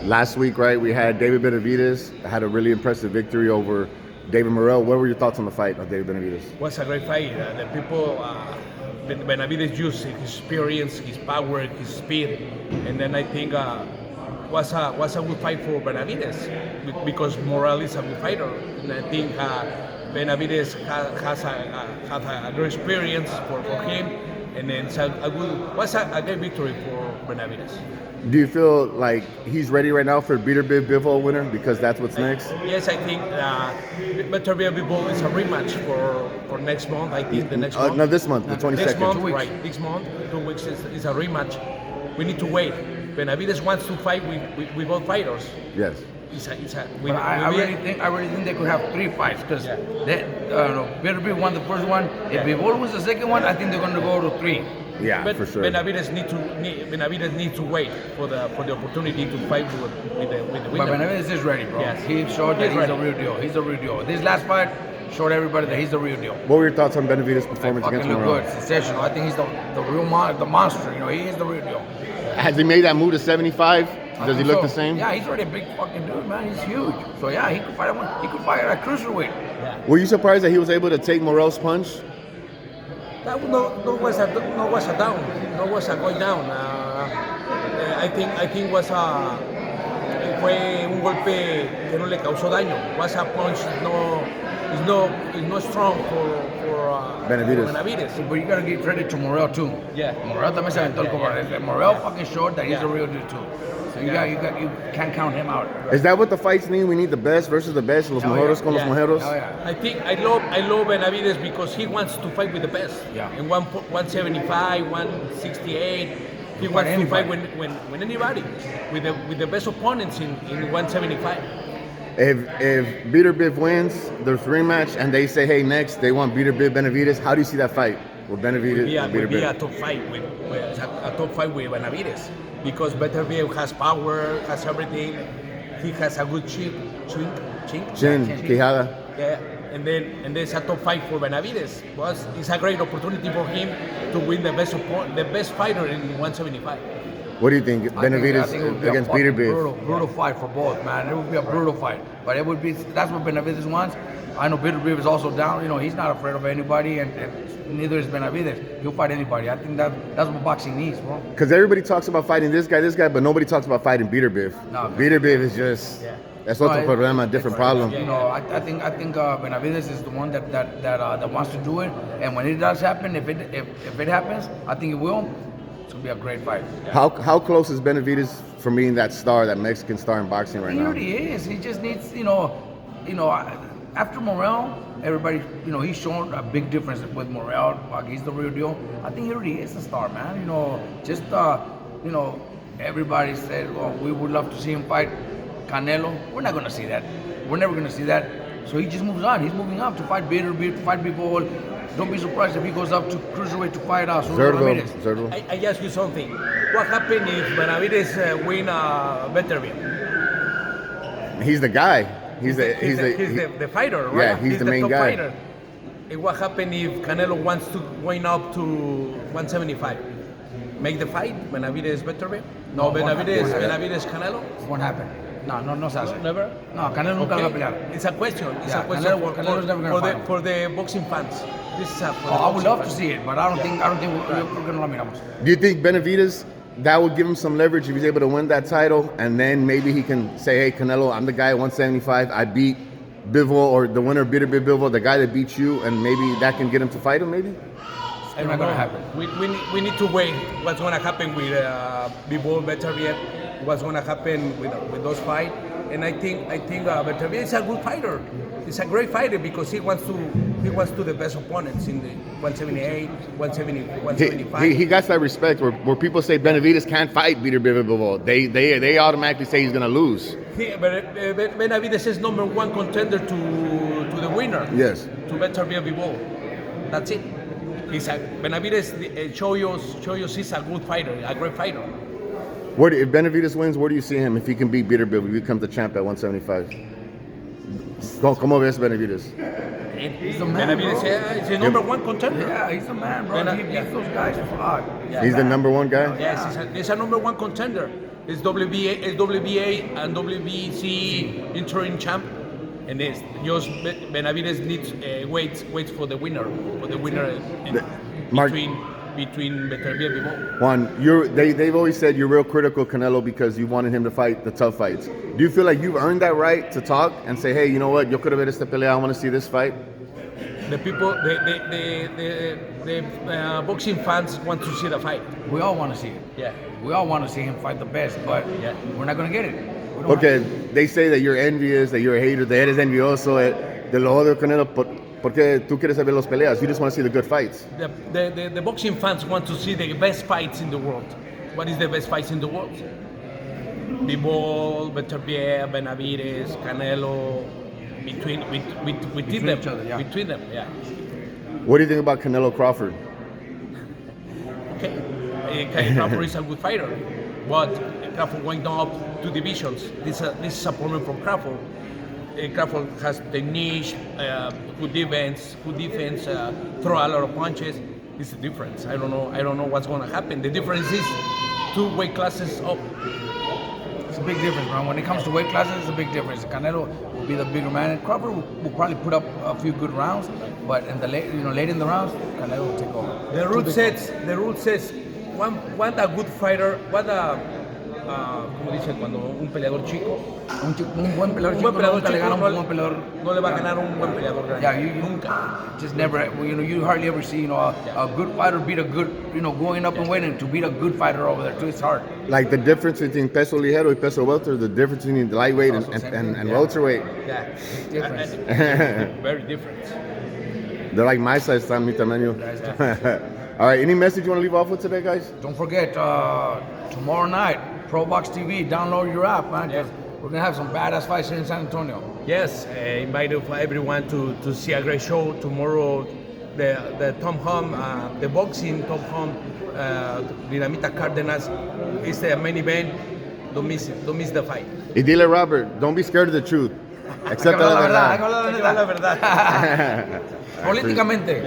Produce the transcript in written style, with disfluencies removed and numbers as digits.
Last week, right, we had David Benavidez had a really impressive victory over David Morrell. What were your thoughts on the fight of David Benavidez? Was a great fight. The people, Benavidez used his experience, his power, his speed, and then I think was a good fight for Benavidez because Morrell is a good fighter, and I think Benavidez has a great experience for him, and then it's was a great victory for Benavidez. Do you feel like he's ready right now for Bivol winner because that's what's next? Yes, I think Bivol is a rematch for next month. I think the next month. No, this month, the 22nd. Next month, right? Next month, 2 weeks is a rematch. We need to wait. Benavidez wants to fight with both fighters. Yes. I really think they could have 3 fights because Bivol won the first one. If Bivol was the second one, I think they're going to go to 3. Yeah, but for sure. Benavidez needs to wait for the opportunity to fight with the winner. But Benavidez is ready, bro. Yes. He showed that he's the real deal. He's the real deal. This last fight showed everybody that he's the real deal. What were your thoughts on Benavidez' performance against Morrell? Good, sensational. I think he's the real the monster. He is the real deal. Has he made that move to 75? Does he look the same? Yeah, he's already a big fucking dude, man. He's huge. So yeah, he could fight. He could fight at cruiserweight. Yeah. Were you surprised that he was able to take Morrell's punch? That no was a down, no was a going down. I think fue un golpe que no le causó daño. Was a punch is not strong for Benavidez. But you gotta give credit to Morrell too. Yeah. Morrell también se aventó el cobarde. Morrell fucking showed that he's a real dude too. So you can't count him out. Is that what the fights need? We need the best versus the best. Los mejores con los mejeros. I think I love Benavidez because he wants to fight with the best. Yeah. In 175, 168, he wants to fight when anybody with the best opponents in 175. If Biv wins their 3-match and they say, hey, next they want Benavidez, how do you see that fight with Benavidez? Would be a top fight with Benavidez because Benavidez has power, has everything. He has a good chin, quijada. Yeah, and then there's a top fight for Benavidez. It's a great opportunity for him to win the best fighter in 175. What do you think, Benavidez against Biv? Brutal fight for both, man. It would be a brutal fight, but that's what Benavidez wants. I know Biv is also down. He's not afraid of anybody, and neither is Benavidez. He'll fight anybody. I think that's what boxing needs, bro. Because everybody talks about fighting this guy, but nobody talks about fighting Biv. No, Biv is just that's otro problema, different problem. I think Benavidez is the one that wants to do it, and when it does happen, if it happens, I think it will. It's gonna be a great fight. How close is Benavidez from being that star, that Mexican star in boxing right now? He already is. He just needs, after Morrell, everybody, he's shown a big difference with Morrell. Like he's the real deal. I think he already is a star, man. Everybody said, well, we would love to see him fight Canelo. We're not gonna see that. We're never gonna see that. So he just moves on. He's moving up to fight Bivol. Don't be surprised if he goes up to cruiserweight to fight Zerdo. I ask you something. What happened if Benavidez win Beterbiev? He's the guy. He's the fighter, right? Yeah, he's the main top guy. Fighter. And what happened if Canelo wants to going up to 175? Make the fight, Benavidez Beterbiev? No, Benavidez Canelo? Won't happen. No se hace. Never? No, Canelo nunca va a pelear. It's a question. Canelo's never gonna fight him. For the boxing fans. This is I would love to see it, but I don't think we're gonna miramos. Do you think Benavidez, that would give him some leverage if he's able to win that title, and then maybe he can say, hey, Canelo, I'm the guy at 175. I beat Bivol, or the winner beat Bivol, the guy that beat you, and maybe that can get him to fight him, maybe? It's not gonna happen. We need to wait what's gonna happen with Bivol, Beterbiev, what's gonna happen with those fights. And I think Benavidez is a good fighter. He's a great fighter because he wants to the best opponents in the 178, 175. He got that respect where people say Benavidez can't fight Bivol. They automatically say he's gonna lose. But Benavidez is number 1 contender to the winner. Yes. To Bivol. That's it. Benavidez shows he's a good fighter, a great fighter. If Benavidez wins, where do you see him if he can beat Bivol, if he becomes the champ at 175? ¿Cómo ves Benavidez? He's the man, Benavidez is the number 1 contender. Yeah, he's the man, bro. He beats those guys. He's the number 1 guy? Yes, he's a number 1 contender. It's WBA and WBC interim champ, and it's just Benavidez needs waits for the winner Mark- between Beterbiev and Bivol. Juan, they've always said you're real critical Canelo because you wanted him to fight the tough fights. Do you feel like you've earned that right to talk and say, hey, you know what, yo quiero ver esta pelea, I want to see this fight? The people, the boxing fans want to see the fight. We all want to see it. Yeah. We all want to see him fight the best, but Yeah. we're not going to get it. We don't Okay, they say that you're envious, that you're a hater, that eres envioso de lo otro Canelo, porque tú quieres ver las peleas, you just want to see the good fights. The boxing fans want to see the best fights in the world. What is the best fights in the world? Bivol, Beterbiev, Benavidez, Canelo, between them, each other, yeah. between them, yeah. What do you think about Canelo Crawford? Okay, Crawford is a good fighter, but Crawford went down up 2 divisions. This is a problem from Crawford. Crawford has technique, good defense, throw a lot of punches. This is the difference. I don't know what's going to happen. The difference is 2 weight classes up. It's a big difference, man. When it comes to weight classes, it's a big difference. Canelo will be the bigger man, and Crawford will probably put up a few good rounds, but in the late in the rounds, Canelo will take over. The rule says, what a good fighter, what a como dicen cuando un peleador chico, Un buen peleador chico nunca le gana un buen peleador. no le va a ganar un buen peleador grande. Yeah, you nunca. just never, you hardly ever see, a good fighter beat a good, going up and winning, to beat a good fighter over there too. It's hard. Like the difference between peso ligero and peso welter, the difference between the lightweight and welterweight. Yeah, Difference. very different. They're like my size, mi tamaño. All right, any message you want to leave off with today, guys? Don't forget, tomorrow night, Pro Box TV, download your app, man, 'cause we're gonna have some badass fights here in San Antonio. Yes, invite everyone to see a great show tomorrow. The Tom Hum, the boxing Tom Hum, Dinamita Cárdenas is the main event. Don't miss the fight. Y dile, Robert, don't be scared of the truth. Accept Hay que la hablar verdad. la verdad. Políticamente.